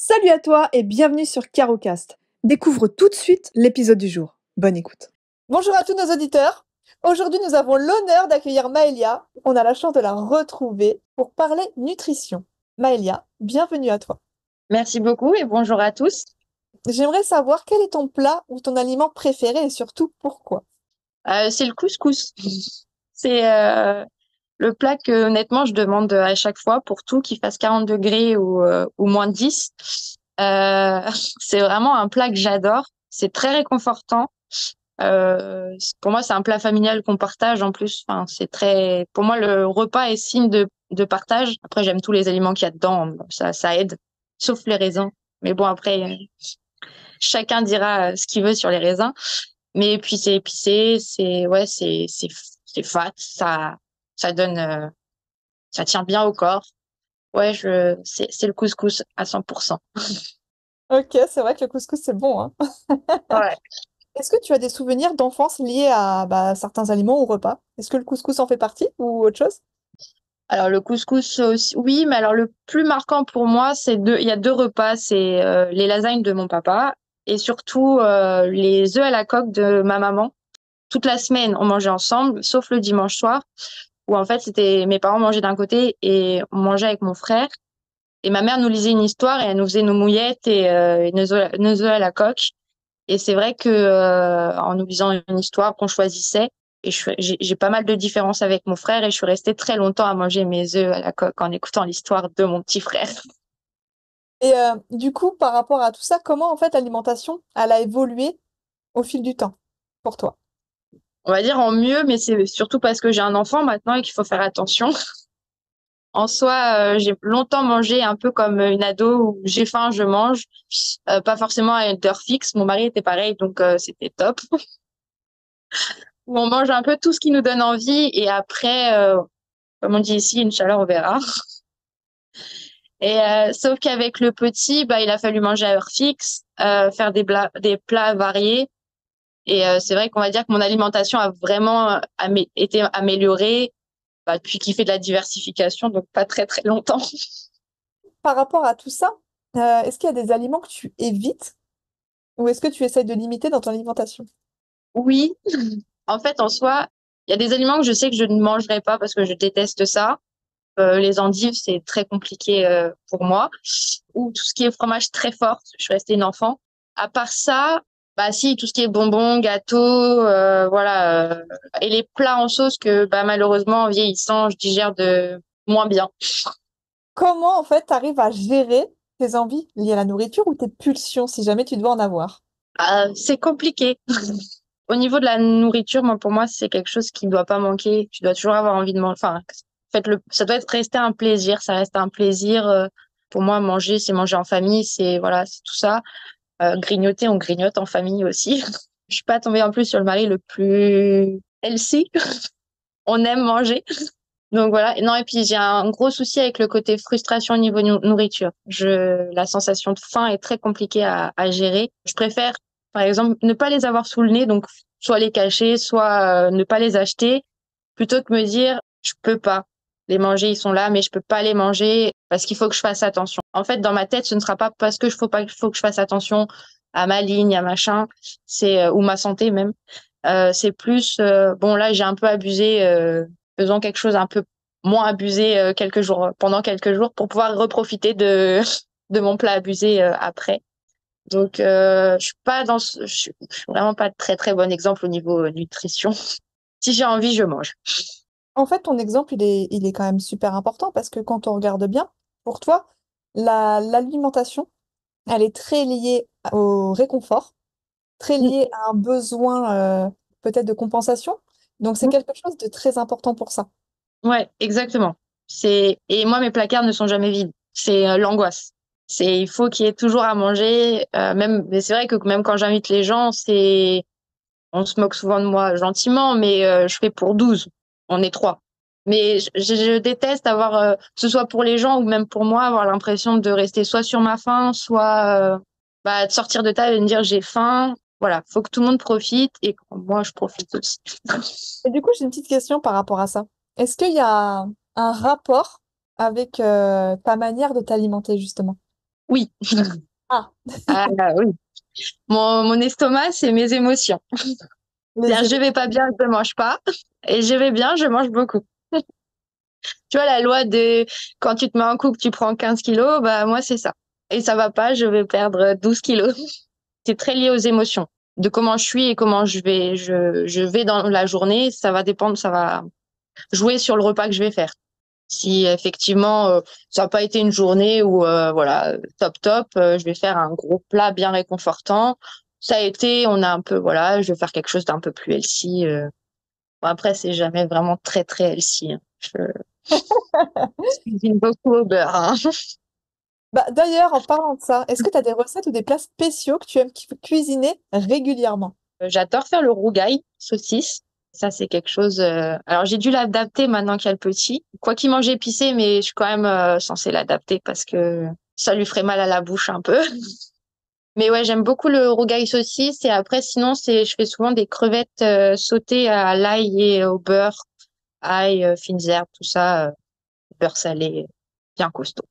Salut à toi et bienvenue sur CaroCast. Découvre tout de suite l'épisode du jour. Bonne écoute. Bonjour à tous nos auditeurs. Aujourd'hui, nous avons l'honneur d'accueillir Maëlia. On a la chance de la retrouver pour parler nutrition. Maëlia, bienvenue à toi. Merci beaucoup et bonjour à tous. J'aimerais savoir quel est ton plat ou ton aliment préféré et surtout pourquoi. C'est le couscous. C'est le plat que honnêtement je demande à chaque fois pour tout, qu'il fasse 40 degrés ou moins 10. Euh, c'est vraiment un plat que j'adore. C'est très réconfortant. Pour moi, c'est un plat familial qu'on partage en plus. Enfin, c'est très. Pour moi, le repas est signe de partage. Après, j'aime tous les aliments qu'il y a dedans. Ça aide, sauf les raisins. Mais bon, après, chacun dira ce qu'il veut sur les raisins. Mais puis c'est épicé, c'est fat, ça donne ça tient bien au corps. Ouais, c'est le couscous à 100%. Ok, c'est vrai que le couscous c'est bon, hein. Ouais. Est-ce que tu as des souvenirs d'enfance liés à certains aliments ou repas? Est-ce que le couscous en fait partie ou autre chose? Alors le couscous aussi, oui, mais alors le plus marquant pour moi, il y a deux repas, c'est les lasagnes de mon papa et surtout les œufs à la coque de ma maman. Toute la semaine, on mangeait ensemble, sauf le dimanche soir, où en fait c'était mes parents mangeaient d'un côté et on mangeait avec mon frère. Et ma mère nous lisait une histoire et elle nous faisait nos mouillettes et nos œufs à la coque. Et c'est vrai que en nous lisant une histoire qu'on choisissait, et j'ai pas mal de différences avec mon frère et je suis restée très longtemps à manger mes œufs à la coque en écoutant l'histoire de mon petit frère. Et du coup, par rapport à tout ça, comment en fait l'alimentation, elle a évolué au fil du temps pour toi? On va dire en mieux, mais c'est surtout parce que j'ai un enfant maintenant et qu'il faut faire attention. En soi, j'ai longtemps mangé un peu comme une ado où j'ai faim, je mange. Pas forcément à une heure fixe. Mon mari était pareil, donc c'était top. Où on mange un peu tout ce qui nous donne envie et après, comme on dit ici, une chaleur, on verra. Et sauf qu'avec le petit, bah, il a fallu manger à heure fixe, faire des plats variés. Et c'est vrai qu'on va dire que mon alimentation a vraiment été améliorée bah, depuis qu'il fait de la diversification, donc pas très très longtemps. Par rapport à tout ça, est-ce qu'il y a des aliments que tu évites ou est-ce que tu essayes de limiter dans ton alimentation? Oui, en fait, en soi, il y a des aliments que je sais que je ne mangerai pas parce que je déteste ça. Les endives, c'est très compliqué pour moi. Ou tout ce qui est fromage très fort, je suis restée une enfant. À part ça, bah si, tout ce qui est bonbons, gâteaux, voilà. Et les plats en sauce que bah, malheureusement, en vieillissant, je digère de moins bien. Comment en fait tu arrives à gérer tes envies liées à la nourriture ou tes pulsions si jamais tu dois en avoir? C'est compliqué. Au niveau de la nourriture, moi, pour moi, c'est quelque chose qui ne doit pas manquer. Tu dois toujours avoir envie de manger. Enfin, en fait, ça doit être resté un plaisir. Ça reste un plaisir. Pour moi, manger, c'est manger en famille. C'est, voilà, c'est tout ça. Grignoter, on grignote en famille aussi. Je suis pas tombée en plus sur le mari le plus healthy. On aime manger. Donc voilà. Non, et puis j'ai un gros souci avec le côté frustration au niveau nourriture. La sensation de faim est très compliquée à gérer. Je préfère, par exemple, ne pas les avoir sous le nez, donc soit les cacher, soit ne pas les acheter, plutôt que me dire, je peux pas les manger, ils sont là, mais je peux pas les manger parce qu'il faut que je fasse attention. En fait, dans ma tête, ce ne sera pas parce que faut que je fasse attention à ma ligne, à machin, ou ma santé même. C'est plus, bon là, j'ai un peu abusé, faisons quelque chose un peu moins abusé pendant quelques jours pour pouvoir reprofiter de mon plat abusé après. Donc, je suis vraiment pas très très bon exemple au niveau nutrition. Si j'ai envie, je mange. En fait, ton exemple, il est quand même super important parce que quand on regarde bien, pour toi, l'alimentation, elle est très liée au réconfort, très liée à un besoin peut-être de compensation. Donc, c'est quelque chose de très important pour ça. Ouais, exactement. Et moi mes placards ne sont jamais vides. C'est l'angoisse. Il faut qu'il y ait toujours à manger. Mais c'est vrai que même quand j'invite les gens, on se moque souvent de moi gentiment, mais je fais pour 12. On est trois. Mais je déteste avoir, que ce soit pour les gens ou même pour moi, avoir l'impression de rester soit sur ma faim, soit de sortir de table et de me dire j'ai faim. Voilà, faut que tout le monde profite et que moi je profite aussi. Et du coup, j'ai une petite question par rapport à ça. Est-ce qu'il y a un rapport avec ta manière de t'alimenter, justement? Oui. Ah, Ah, oui. Mon estomac, c'est mes émotions. les C'est-à-dire, je émotions. vais pas bien, je mange pas. Et je vais bien, je mange beaucoup. Tu vois, la loi de quand tu te mets en couple, tu prends 15 kilos, bah, moi, c'est ça. Et ça va pas, je vais perdre 12 kilos. C'est très lié aux émotions. De comment je suis et comment je vais dans la journée, ça va dépendre, ça va jouer sur le repas que je vais faire. Si effectivement ça n'a pas été une journée où voilà top top, je vais faire un gros plat bien réconfortant. Ça a été, on a un peu voilà, je vais faire quelque chose d'un peu plus healthy. Bon, après c'est jamais vraiment très très healthy, hein. Je cuisine beaucoup au beurre, hein. Bah, d'ailleurs, en parlant de ça, est-ce que tu as des recettes ou des plats spéciaux que tu aimes cuisiner régulièrement? J'adore faire le rougail saucisse. Ça c'est quelque chose. Alors j'ai dû l'adapter maintenant qu'il y a le petit. Quoi qu'il mange épicé, mais je suis quand même censée l'adapter parce que ça lui ferait mal à la bouche un peu. Mais ouais, j'aime beaucoup le rougail saucisse. Et après, sinon, je fais souvent des crevettes sautées à l'ail et au beurre. Ail, fines herbes, tout ça, beurre salé, bien costaud.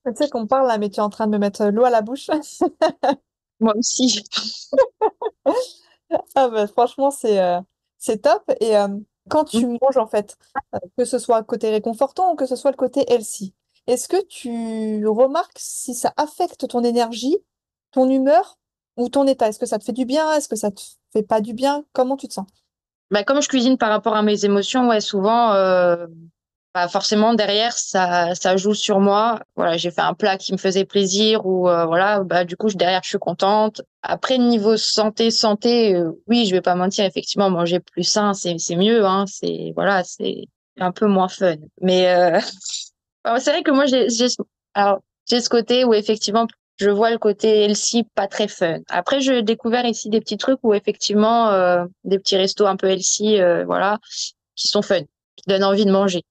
Tu sais qu'on parle là, mais tu es en train de me mettre l'eau à la bouche. Moi aussi. Ah bah, franchement, c'est top. Et quand tu manges, en fait, que ce soit côté réconfortant ou que ce soit le côté healthy, est-ce que tu remarques si ça affecte ton énergie, ton humeur ou ton état? Est-ce que ça te fait du bien? Est-ce que ça te fait pas du bien? Comment tu te sens? Bah, comme je cuisine par rapport à mes émotions, ouais, souvent, bah, forcément, derrière, ça joue sur moi. Voilà, j'ai fait un plat qui me faisait plaisir ou voilà, bah, du coup, derrière, je suis contente. Après, niveau santé, oui, je vais pas mentir, effectivement, manger plus sain, c'est mieux, hein. C'est, voilà, c'est un peu moins fun. Mais alors, c'est vrai que moi, alors, j'ai ce côté où effectivement, je vois le côté healthy pas très fun. Après, j'ai découvert ici des petits trucs où effectivement, des petits restos un peu healthy, voilà, qui sont fun, qui donnent envie de manger,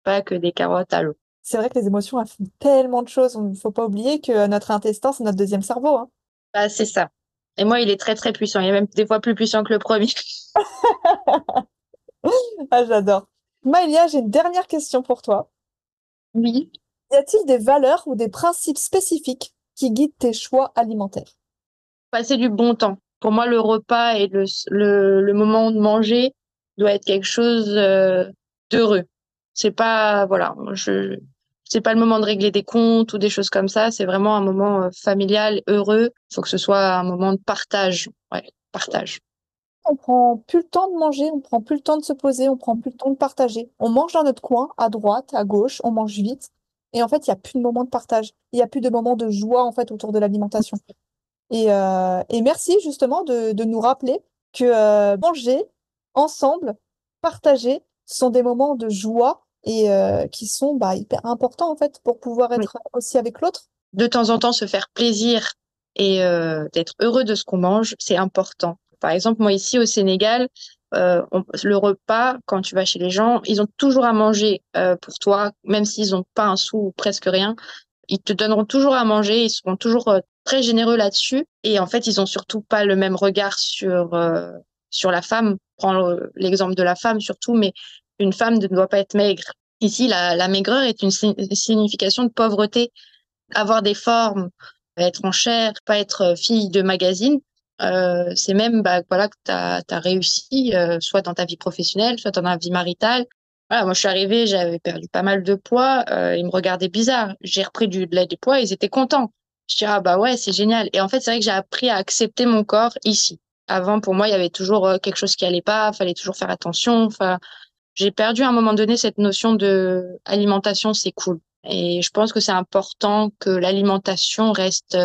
pas que des carottes à l'eau. C'est vrai que les émotions, elles font tellement de choses. Il ne faut pas oublier que notre intestin, c'est notre deuxième cerveau, hein. Bah, c'est ça. Et moi, il est très très puissant. Il est même des fois plus puissant que le premier. Ah, j'adore. Maëlia, j'ai une dernière question pour toi. Oui. Y a-t-il des valeurs ou des principes spécifiques qui guident tes choix alimentaires? Passer du bon temps. Pour moi, le repas et le moment de manger doit être quelque chose d'heureux. C'est pas, voilà, c'est pas le moment de régler des comptes ou des choses comme ça. C'est vraiment un moment familial, heureux. Il faut que ce soit un moment de partage. Ouais, partage. On prend plus le temps de manger, on prend plus le temps de se poser, on prend plus le temps de partager. On mange dans notre coin, à droite, à gauche, on mange vite. Et en fait, il n'y a plus de moment de partage. Il n'y a plus de moment de joie en fait autour de l'alimentation. Et merci justement de nous rappeler que manger ensemble, partager, ce sont des moments de joie et qui sont bah, hyper importants en fait pour pouvoir Oui. être aussi avec l'autre. De temps en temps, se faire plaisir et d'être heureux de ce qu'on mange, c'est important. Par exemple, moi ici au Sénégal, le repas, quand tu vas chez les gens, ils ont toujours à manger pour toi, même s'ils n'ont pas un sou ou presque rien. Ils te donneront toujours à manger, ils seront toujours très généreux là-dessus. Et en fait, ils ont surtout pas le même regard sur la femme. Prends l'exemple de la femme surtout, mais une femme ne doit pas être maigre. Ici, la maigreur est une signification de pauvreté. Avoir des formes, être en chair, pas être fille de magazine, c'est même bah, voilà, que tu as réussi, soit dans ta vie professionnelle, soit dans ta vie maritale. Voilà, moi, je suis arrivée, j'avais perdu pas mal de poids, ils me regardaient bizarre. J'ai repris du poids, ils étaient contents. Je dis, ah bah ouais, c'est génial. Et en fait, c'est vrai que j'ai appris à accepter mon corps ici. Avant, pour moi, il y avait toujours quelque chose qui allait pas, fallait toujours faire attention. Enfin, j'ai perdu à un moment donné cette notion de alimentation, c'est cool. Et je pense que c'est important que l'alimentation reste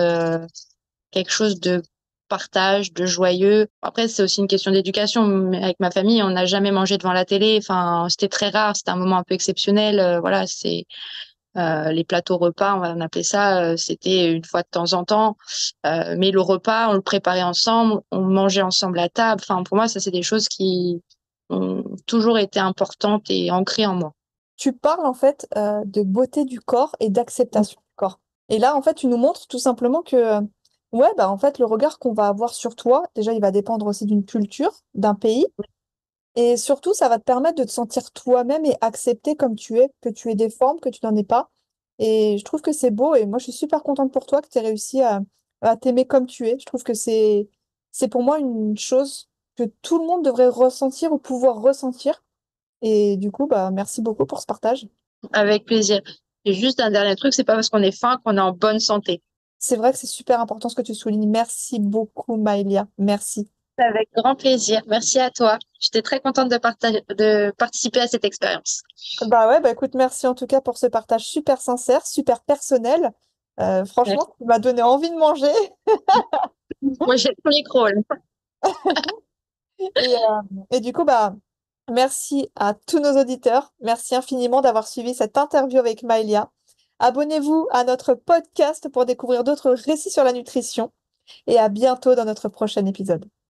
quelque chose de partage, de joyeux. Après, c'est aussi une question d'éducation. Mais avec ma famille, on n'a jamais mangé devant la télé. Enfin, c'était très rare. C'était un moment un peu exceptionnel. Voilà, c'est les plateaux repas, on va en appeler ça. C'était une fois de temps en temps. Mais le repas, on le préparait ensemble, on mangeait ensemble à table. Enfin, pour moi, ça, c'est des choses qui ont toujours été importantes et ancrées en moi. Tu parles en fait de beauté du corps et d'acceptation du corps. Et là, en fait, tu nous montres tout simplement que, ouais, bah, en fait, le regard qu'on va avoir sur toi, déjà, il va dépendre aussi d'une culture, d'un pays. Et surtout, ça va te permettre de te sentir toi-même et accepter comme tu es, que tu aies des formes, que tu n'en aies pas. Et je trouve que c'est beau et moi, je suis super contente pour toi que tu aies réussi à t'aimer comme tu es. Je trouve que c'est pour moi une chose que tout le monde devrait ressentir ou pouvoir ressentir. Et du coup, bah, merci beaucoup pour ce partage. Avec plaisir. Et juste un dernier truc, c'est pas parce qu'on est faim qu'on est en bonne santé. C'est vrai que c'est super important ce que tu soulignes. Merci beaucoup, Maëlia. Merci. Avec grand plaisir. Merci à toi. J'étais très contente de participer à cette expérience. Bah ouais, bah écoute, merci en tout cas pour ce partage super sincère, super personnel. Merci. Franchement, tu m'as donné envie de manger. Moi, j'ai le micro, là. Et du coup, bah, merci à tous nos auditeurs. Merci infiniment d'avoir suivi cette interview avec Maëlia. Abonnez-vous à notre podcast pour découvrir d'autres récits sur la nutrition et à bientôt dans notre prochain épisode.